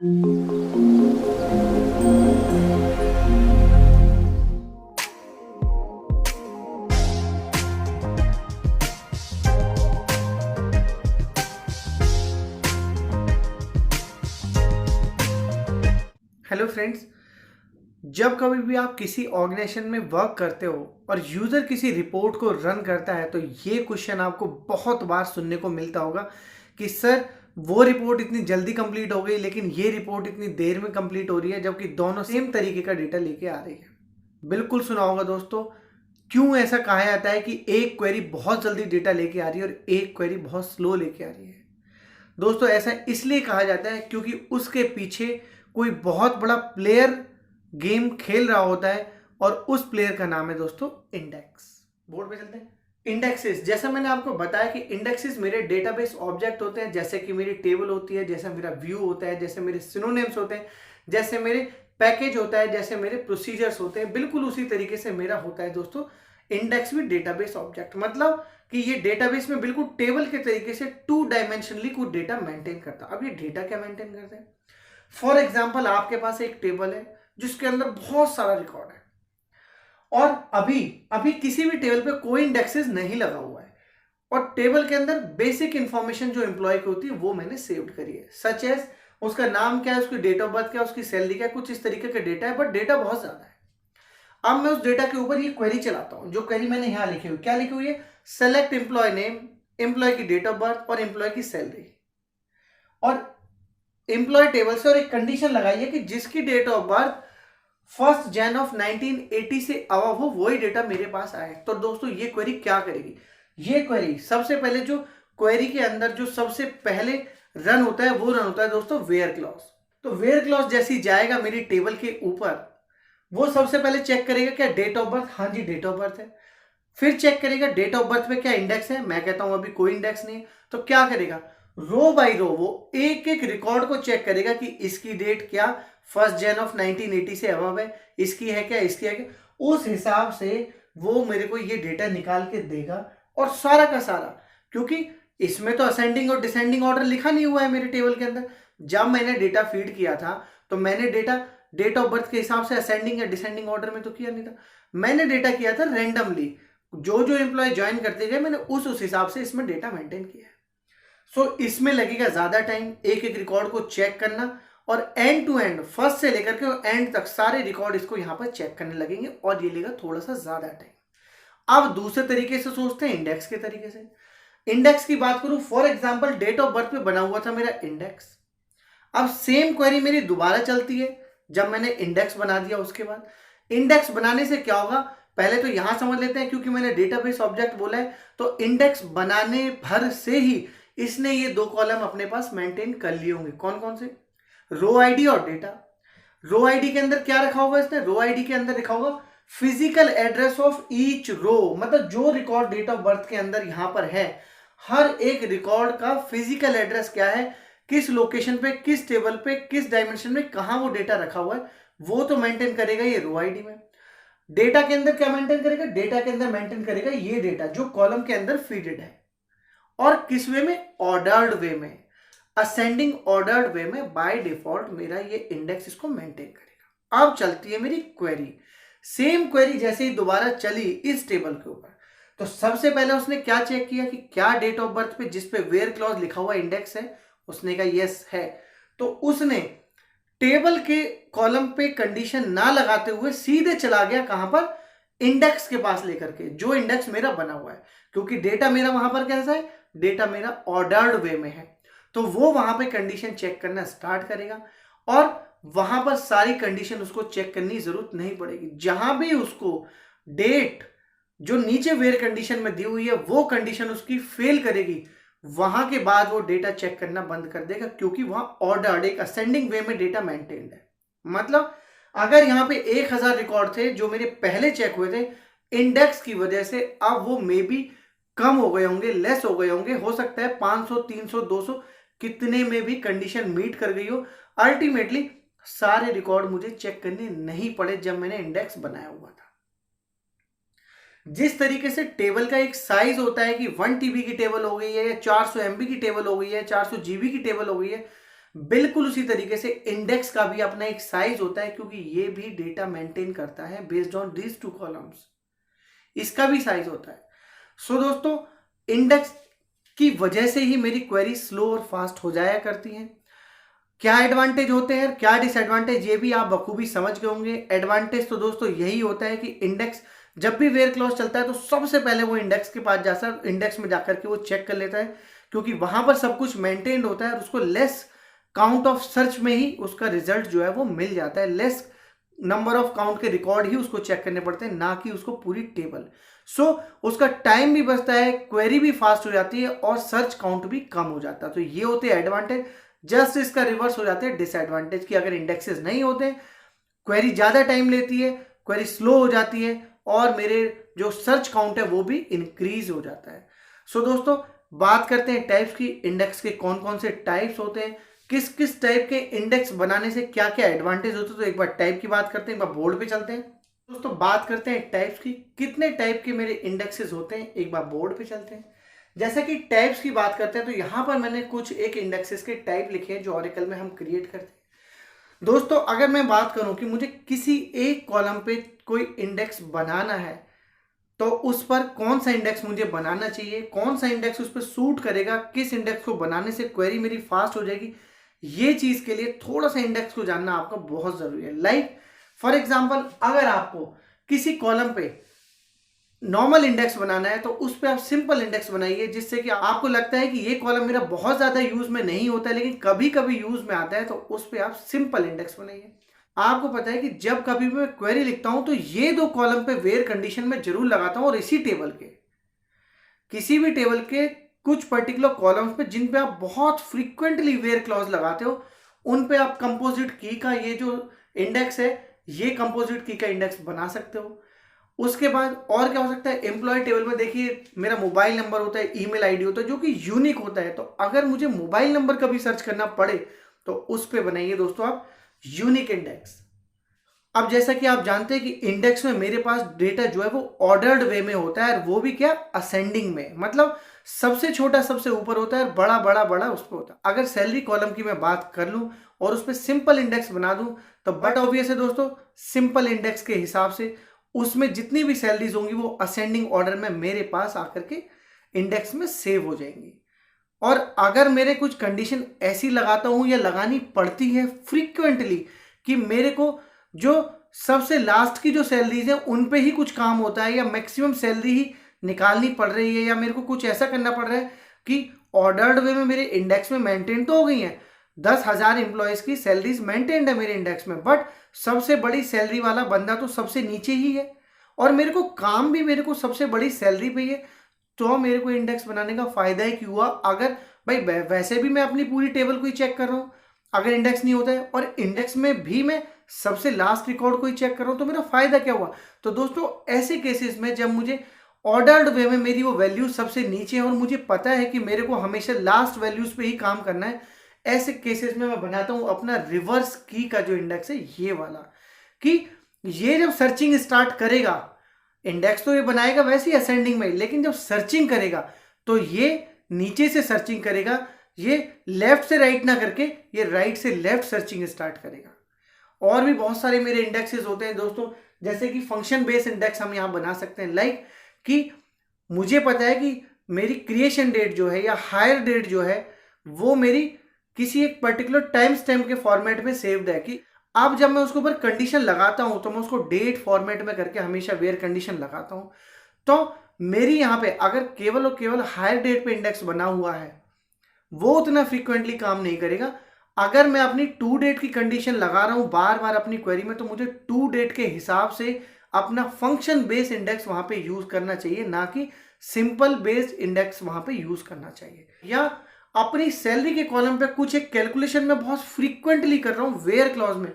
Hello friends, जब कभी भी आप किसी ऑर्गेनाइजेशन में वर्क करते हो और यूज़र किसी रिपोर्ट को रन करता है तो ये क्वेश्चन आपको बहुत बार सुनने को मिलता होगा कि सर वो रिपोर्ट इतनी जल्दी कंप्लीट हो गई लेकिन ये रिपोर्ट इतनी देर में कंप्लीट हो रही है, जबकि दोनों सेम तरीके का डेटा लेके आ रही है। बिल्कुल सुना होगा दोस्तों, क्यों ऐसा कहा जाता है कि एक क्वेरी बहुत जल्दी डेटा लेके आ रही है और एक क्वेरी बहुत स्लो लेके आ रही है। दोस्तों ऐसा इसलिए कहा जाता है क्योंकि उसके पीछे कोई बहुत बड़ा प्लेयर गेम खेल रहा होता है और उस प्लेयर का नाम है दोस्तों इंडेक्स। बोर्ड पे चलते हैं। इंडेक्सेस, जैसा मैंने आपको बताया कि इंडेक्सेस मेरे डेटाबेस ऑब्जेक्ट होते हैं, जैसे कि मेरी टेबल होती है, जैसा मेरा व्यू होता है, जैसे मेरे सिनोनिम्स होते हैं, जैसे मेरे पैकेज होता है, जैसे मेरे प्रोसीजर्स होते हैं, बिल्कुल उसी तरीके से मेरा होता है दोस्तों इंडेक्स भी डेटाबेस ऑब्जेक्ट। मतलब कि ये डेटाबेस में बिल्कुल टेबल के तरीके से टू डायमेंशनली कुछ डेटा मेंटेन करता है। अब ये डेटा क्या मेंटेन करते हैं? फॉर एग्जाम्पल, आपके पास एक टेबल है जिसके अंदर बहुत सारा रिकॉर्ड है और अभी अभी किसी भी टेबल पे कोई इंडेक्सेस नहीं लगा हुआ है और टेबल के अंदर बेसिक इंफॉर्मेशन जो एम्प्लॉय की होती है वो मैंने सेव्ड करी है, सच एज उसका नाम क्या है, उसकी डेट ऑफ बर्थ क्या है, उसकी सैलरी क्या है, कुछ इस तरीके का डेटा है, बट डेटा बहुत ज्यादा है। अब मैं उस डेटा के ऊपर ये क्वेरी चलाता हूं। जो क्वेरी मैंने यहां लिखी हुई, क्या लिखी हुई है? सेलेक्ट एम्प्लॉय नेम, एम्प्लॉय की डेट ऑफ बर्थ और एम्प्लॉय की सैलरी। और एम्प्लॉय टेबल से और एक कंडीशन लगाई है कि जिसकी डेट ऑफ बर्थ 1 जनवरी 1980 से अबव हो वही डेटा मेरे पास आए। तो दोस्तों ये क्वेरी क्या करेगी? ये क्वेरी सबसे पहले जो क्वेरी के अंदर जो सबसे पहले रन होता है वो रन होता है दोस्तों वेयर क्लॉज। तो वेयर क्लॉज जैसी जाएगा मेरी टेबल के ऊपर, वो सबसे पहले चेक करेगा क्या डेट ऑफ बर्थ, हाँ जी डेट ऑफ बर्थ है। फिर चेक करेगा डेट ऑफ बर्थ में क्या इंडेक्स है, मैं कहता हूं अभी कोई इंडेक्स नहीं है। तो क्या करेगा? रो बाय रो वो एक एक रिकॉर्ड को चेक करेगा कि इसकी डेट क्या 1 जनवरी 1980 से अबव है, इसकी है क्या, इसकी है क्या। उस हिसाब से वो मेरे को ये डेटा निकाल के देगा और सारा का सारा, क्योंकि इसमें तो असेंडिंग और डिसेंडिंग ऑर्डर लिखा नहीं हुआ है मेरे टेबल के अंदर। जब मैंने डेटा फीड किया था तो मैंने डेटा डेट ऑफ बर्थ के हिसाब से असेंडिंग या डिसेंडिंग ऑर्डर में तो किया नहीं था, मैंने डेटा किया था रैंडमली। जो जो एम्प्लॉय ज्वाइन करते गए मैंने उस हिसाब से इसमें डेटा मेंटेन किया है। सो इसमें लगेगा ज्यादा टाइम एक एक रिकॉर्ड को चेक करना और एंड टू एंड, फर्स्ट से लेकर के एंड तक सारे रिकॉर्ड इसको यहां पर चेक करने लगेंगे और ये लेगा थोड़ा सा ज्यादा टाइम। अब दूसरे तरीके से सोचते हैं इंडेक्स के तरीके से। इंडेक्स की बात करूं, for example date of birth पे बना हुआ था मेरा इंडेक्स। अब सेम क्वेरी मेरी दोबारा चलती है जब मैंने इंडेक्स बना दिया। उसके बाद इंडेक्स बनाने से क्या होगा, पहले तो यहां समझ लेते हैं, क्योंकि मैंने डेटाबेस ऑब्जेक्ट बोला है तो इंडेक्स बनाने भर से ही इसने ये दो कॉलम अपने पास मेंटेन कर लिए होंगे। कौन कौन से? रो आईडी और डेटा। रो आईडी के अंदर क्या रखा होगा इसने? रो आईडी के अंदर लिखा होगा physical address of each row, मतलब जो रिकॉर्ड डेट ऑफ बर्थ के अंदर यहां पर है हर एक रिकॉर्ड का फिजिकल एड्रेस क्या है, किस लोकेशन पे, किस टेबल पे, किस डायमेंशन में, कहां वो डेटा रखा हुआ है, वो तो मेंटेन करेगा ये रो आईडी में। डेटा के अंदर क्या मेंटेन करेगा? डेटा के अंदर मेंटेन करेगा ये डेटा जो कॉलम के अंदर फीडेड है। और किस वे में? ऑर्डर्ड वे में, असेंडिंग ऑर्डर्ड वे में बाय डिफॉल्ट मेरा ये इंडेक्स इसको मेंटेन करेगा। अब चलती है मेरी क्वेरी। सेम क्वेरी जैसे ही दोबारा चली इस टेबल के ऊपर, तो सबसे पहले उसने क्या चेक किया कि क्या डेट ऑफ बर्थ पे जिस पे वेयर क्लॉज लिखा हुआ इंडेक्स है, उसने कहा यस है। तो उसने टेबल के कॉलम पे कंडीशन ना लगाते हुए सीधे चला गया कहां पर? इंडेक्स के पास लेकर के, जो इंडेक्स मेरा बना हुआ है, क्योंकि डेटा मेरा वहां पर कैसा है? डेटा मेरा ऑर्डर्ड वे में है। तो वो वहां पे कंडीशन चेक करना स्टार्ट करेगा और वहां पर सारी कंडीशन उसको चेक करने की जरूरत नहीं पड़ेगी। जहां भी उसको डेट जो नीचे वेयर कंडीशन में दी हुई है वो कंडीशन उसकी फेल करेगी, वहां के बाद वो डेटा चेक करना बंद कर देगा, क्योंकि वहां ऑर्डर्ड एक असेंडिंग वे में डेटा मेंटेन्ड है। मतलब अगर यहां पे 1000 रिकॉर्ड थे जो मेरे पहले चेक हुए थे, इंडेक्स की वजह से अब वो मे बी कम हो गए होंगे, लेस हो गए होंगे, हो सकता है 500 300 200 कितने में भी कंडीशन मीट कर गई हो। अल्टीमेटली सारे रिकॉर्ड मुझे चेक करने नहीं पड़े जब मैंने इंडेक्स बनाया हुआ था। जिस तरीके से टेबल का एक साइज होता है कि 1 TB की टेबल हो गई है या 400 MB की टेबल हो गई है, 400 GB की टेबल हो गई है, बिल्कुल उसी तरीके से इंडेक्स का भी अपना एक साइज होता है, क्योंकि ये भी डेटा मेंटेन करता है based on these two columns. इसका भी साइज होता है। सो दोस्तों, इंडेक्स की वजह से ही मेरी क्वेरी स्लो और फास्ट हो जाया करती है। क्या एडवांटेज होते हैं, क्या डिसएडवांटेज, ये भी आप बखूबी समझ गए होंगे। एडवांटेज तो दोस्तों यही होता है कि इंडेक्स जब भी वेयर क्लॉज चलता है तो सबसे पहले वो इंडेक्स के पास जाता है, इंडेक्स में जाकर के वो चेक कर लेता है, क्योंकि वहां पर सब कुछ मेंटेन्ड होता है और उसको लेस काउंट ऑफ सर्च में ही उसका रिजल्ट जो है वो मिल जाता है। लेस नंबर ऑफ काउंट के रिकॉर्ड ही उसको चेक करने पड़ते हैं, ना कि उसको पूरी टेबल। सो उसका टाइम भी बचता है, क्वेरी भी फास्ट हो जाती है और सर्च काउंट भी कम हो जाता है। तो ये होते हैं एडवांटेज। जस्ट इसका रिवर्स हो जाते हैं डिसएडवांटेज, की अगर इंडेक्सेस नहीं होते, क्वेरी ज्यादा टाइम लेती है, क्वेरी स्लो हो जाती है और मेरे जो सर्च काउंट है वो भी इंक्रीज हो जाता है। सो दोस्तों, बात करते हैं टाइप्स की। इंडेक्स के कौन कौन से टाइप्स होते हैं, किस किस टाइप के इंडेक्स बनाने से क्या क्या एडवांटेज होते हैं। तो एक बार टाइप की बात करते हैं, एक बार बोर्ड पे चलते हैं। दोस्तों, बात करते हैं टाइप्स की, कितने टाइप के मेरे इंडेक्सेस होते हैं, एक बार बोर्ड पे चलते हैं। जैसे कि टाइप्स की बात करते हैं तो यहां पर मैंने कुछ एक इंडेक्सेस के टाइप लिखे हैं जो ऑरेकल में हम क्रिएट करते हैं। दोस्तों, अगर मैं बात करूं कि मुझे किसी एक कॉलम पे कोई इंडेक्स बनाना है, तो उस पर कौन सा इंडेक्स मुझे बनाना चाहिए, कौन सा इंडेक्स उस पर सूट करेगा, किस इंडेक्स को बनाने से क्वेरी मेरी फास्ट हो जाएगी, ये चीज के लिए थोड़ा सा इंडेक्स को जानना आपका बहुत जरूरी है। लाइक फॉर एग्जाम्पल, अगर आपको किसी कॉलम पे नॉर्मल इंडेक्स बनाना है तो उस पर आप सिंपल इंडेक्स बनाइए, जिससे कि आपको लगता है कि ये कॉलम मेरा बहुत ज्यादा यूज में नहीं होता है लेकिन कभी कभी यूज में आता है, तो उस पर आप सिंपल इंडेक्स बनाइए। आपको पता है कि जब कभी भी मैं क्वेरी लिखता हूं तो ये दो कॉलम पे वेयर कंडीशन में जरूर लगाता हूं, और इसी टेबल के किसी भी टेबल के कुछ पर्टिकुलर कॉलम्स पे जिन पे आप बहुत फ्रीक्वेंटली वेयर क्लॉज लगाते हो, उन पे आप कंपोजिट की का ये जो इंडेक्स है, ये कंपोजिट की का इंडेक्स बना सकते हो। उसके बाद और क्या हो सकता है, एम्प्लॉय टेबल में देखिए मेरा मोबाइल नंबर होता है, ईमेल आईडी होता है, जो कि यूनिक होता है। तो अगर मुझे मोबाइल नंबर कभी सर्च करना पड़े तो उस पे बनाइए दोस्तों आप यूनिक इंडेक्स। अब जैसा कि आप जानते हैं कि इंडेक्स में मेरे पास डेटा जो है वो ऑर्डर्ड वे में होता है, और वो भी क्या, असेंडिंग में, मतलब सबसे छोटा सबसे ऊपर होता है, बड़ा बड़ा बड़ा उस पर होता है। अगर सैलरी कॉलम की मैं बात कर लूं और उस पर सिंपल इंडेक्स बना दूं तो बट ऑब्वियस है दोस्तों, सिंपल इंडेक्स के हिसाब से उसमें जितनी भी सैलरीज होंगी वो असेंडिंग ऑर्डर में मेरे पास आकर के इंडेक्स में सेव हो जाएंगी। और अगर मेरे कुछ कंडीशन ऐसी लगाता हूं या लगानी पड़ती है फ्रीक्वेंटली कि मेरे को जो सबसे लास्ट की जो सैलरीज है उन पे ही कुछ काम होता है, या मैक्सिमम सैलरी ही निकालनी पड़ रही है, या मेरे को कुछ ऐसा करना पड़ रहा है कि ऑर्डर्ड वे में मेरे इंडेक्स में मेंटेन तो हो गई है, 10,000 एम्प्लॉयज की सैलरीज मेंटेन्ड है मेरे इंडेक्स में, बट सबसे बड़ी सैलरी वाला बंदा तो सबसे नीचे ही है और मेरे को काम भी मेरे को सबसे बड़ी सैलरी पे ही है, तो मेरे को इंडेक्स बनाने का फायदा ही क्यों हुआ। अगर भाई वैसे भी मैं अपनी पूरी टेबल को ही चेक कर रहा हूं, अगर इंडेक्स नहीं होता है, और इंडेक्स में भी मैं सबसे लास्ट रिकॉर्ड को ही चेक कर रहा हूं, तो मेरा फायदा क्या हुआ। तो दोस्तों, ऐसे केसेस में जब मुझे ऑर्डर्ड वे में मेरी वो वैल्यू सबसे नीचे है और मुझे पता है कि मेरे को हमेशा लास्ट वैल्यूज पे ही काम करना है, ऐसे केसेस में मैं बनाता हूं अपना रिवर्स की का जो इंडेक्स है ये वाला, कि ये जब सर्चिंग स्टार्ट करेगा, इंडेक्स तो ये बनाएगा वैसे ही असेंडिंग में, लेकिन जब सर्चिंग करेगा तो ये नीचे से सर्चिंग करेगा, ये लेफ्ट से राइट ना करके ये राइट से लेफ्ट सर्चिंग स्टार्ट करेगा। और भी बहुत सारे मेरे इंडेक्सेस होते हैं दोस्तों, जैसे कि फंक्शन बेस्ड इंडेक्स हम यहां बना सकते हैं। लाइक कि मुझे पता है कि मेरी क्रिएशन डेट जो है या हायर डेट जो है वो मेरी किसी एक पर्टिकुलर टाइम स्टैम्प के फॉर्मेट में सेव्ड है, कि अब जब मैं उसके ऊपर कंडीशन लगाता हूं तो मैं उसको डेट फॉर्मेट में करके हमेशा वेयर कंडीशन लगाता हूं। तो मेरी यहां पे अगर केवल और केवल हायर डेट पे इंडेक्स बना हुआ है वो उतना फ्रीक्वेंटली काम नहीं करेगा। अगर मैं अपनी टू डेट की कंडीशन लगा रहा हूं बार बार अपनी क्वेरी में, तो मुझे टू डेट के हिसाब से अपना फंक्शन बेस्ड इंडेक्स वहां पे यूज करना चाहिए, ना कि सिंपल बेस्ड इंडेक्स वहां पे यूज करना चाहिए। या अपनी सैलरी के कॉलम पे कुछ एक कैलकुलेशन में बहुत फ्रीक्वेंटली कर रहा हूं वेयर क्लॉज में,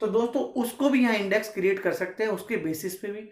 तो दोस्तों उसको भी यहाँ इंडेक्स क्रिएट कर सकते हैं उसके बेसिस पे भी।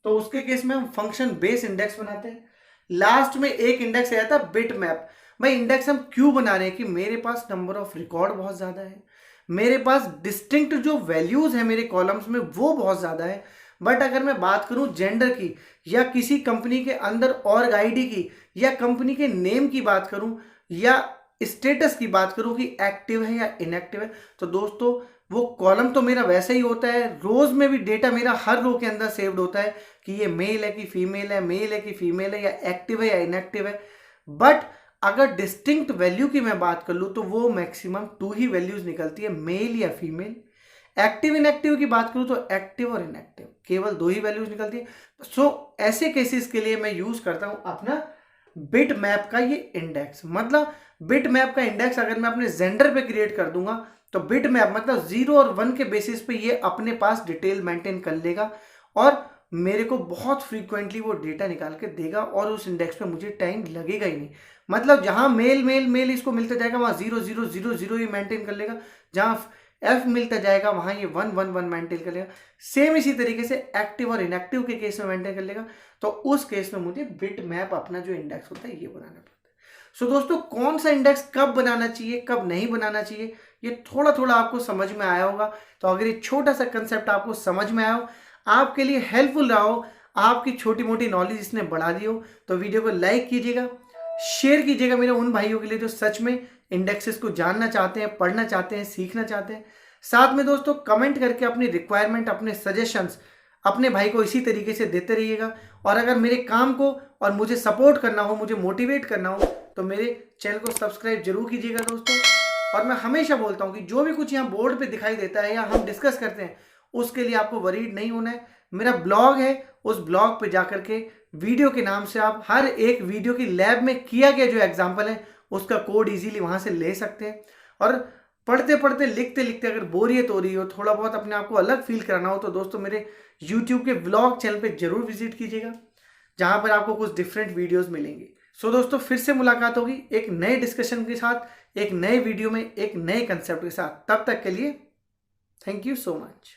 तो उसके केस में हम फंक्शन बेस इंडेक्स बनाते हैं। लास्ट में एक इंडेक्स आया था बिट मैप। भाई इंडेक्स हम क्यों बना रहे हैं कि मेरे पास नंबर ऑफ रिकॉर्ड बहुत ज्यादा है, मेरे पास डिस्टिंक्ट जो वैल्यूज है मेरे कॉलम्स में वो बहुत ज्यादा है। बट अगर मैं बात करूं जेंडर की, या किसी कंपनी के अंदर ऑर्ग आईडी की, या कंपनी के नेम की बात करूं, या स्टेटस की बात करूं कि एक्टिव है या इनएक्टिव है, तो दोस्तों वो कॉलम तो मेरा वैसा ही होता है, रोज में भी डेटा मेरा हर रो के अंदर सेव्ड होता है कि ये मेल है कि फीमेल है, मेल है कि फीमेल है, या एक्टिव है या इनएक्टिव है। बट अगर डिस्टिंक्ट वैल्यू की मैं बात कर लूं तो वो मैक्सिमम 2 ही वैल्यूज निकलती है, मेल या फीमेल। एक्टिव इनएक्टिव की बात करूं तो एक्टिव और इनएक्टिव केवल 2 ही वैल्यूज निकलती है। सो ऐसे केसेस के लिए मैं यूज करता हूं अपना बिट मैप का ये इंडेक्स। मतलब बिट मैप का इंडेक्स अगर मैं अपने जेंडर पे क्रिएट कर दूंगा तो बिट मैप मतलब 0 और 1 के बेसिस पे ये अपने पास डिटेल मेंटेन कर लेगा और मेरे को बहुत फ्रीक्वेंटली वो डेटा निकाल के देगा और उस इंडेक्स पे मुझे टाइम लगेगा ही नहीं। मतलब जहां मेल मेल मेल इसको मिलता जाएगा वहां 0 0 0 0 ही मेंटेन कर लेगा, जहां एफ मिलता जाएगा वहां ये 1 1 1 मेंटेन कर लेगा। सेम इसी तरीके से एक्टिव और इनएक्टिव के केस में मेंटेन कर लेगा। तो उस केस में मुझे बिट मैप अपना जो इंडेक्स होता है ये बनाना पड़ता है। सो दोस्तों कौन सा इंडेक्स कब बनाना चाहिए कब नहीं बनाना चाहिए ये थोड़ा थोड़ा आपको समझ में आया होगा। तो अगर ये छोटा सा कंसेप्ट आपको समझ में आया हो, आपके लिए हेल्पफुल रहा हो, आपकी छोटी मोटी नॉलेज इसने बढ़ा दी हो, तो वीडियो को लाइक कीजिएगा, शेयर कीजिएगा मेरे उन भाइयों के लिए जो सच में इंडेक्सेस को जानना चाहते हैं, पढ़ना चाहते हैं, सीखना चाहते हैं। साथ में दोस्तों कमेंट करके अपनी रिक्वायरमेंट, अपने सजेशंस अपने भाई को इसी तरीके से देते रहिएगा। और अगर मेरे काम को और मुझे सपोर्ट करना हो, मुझे मोटिवेट करना हो, तो मेरे चैनल को सब्सक्राइब जरूर कीजिएगा दोस्तों। और मैं हमेशा बोलता हूं कि जो भी कुछ यहाँ बोर्ड पे दिखाई देता है या हम डिस्कस करते हैं उसके लिए आपको वरीड नहीं होना है। मेरा ब्लॉग है, उस ब्लॉग पे जाकर के वीडियो के नाम से आप हर एक वीडियो की लैब में किया गया जो एग्जाम्पल है उसका कोड इजीली वहां से ले सकते हैं। और पढ़ते पढ़ते लिखते लिखते अगर बोरियत हो रही हो, थोड़ा बहुत अपने आप को अलग फील कराना हो, तो दोस्तों मेरे YouTube के व्लॉग चैनल पे जरूर विजिट कीजिएगा, जहां पर आपको कुछ डिफरेंट वीडियोस मिलेंगे। सो दोस्तों फिर से मुलाकात होगी एक नए डिस्कशन के साथ, एक नए वीडियो में, एक नए कंसेप्ट के साथ। तब तक के लिए थैंक यू सो मच।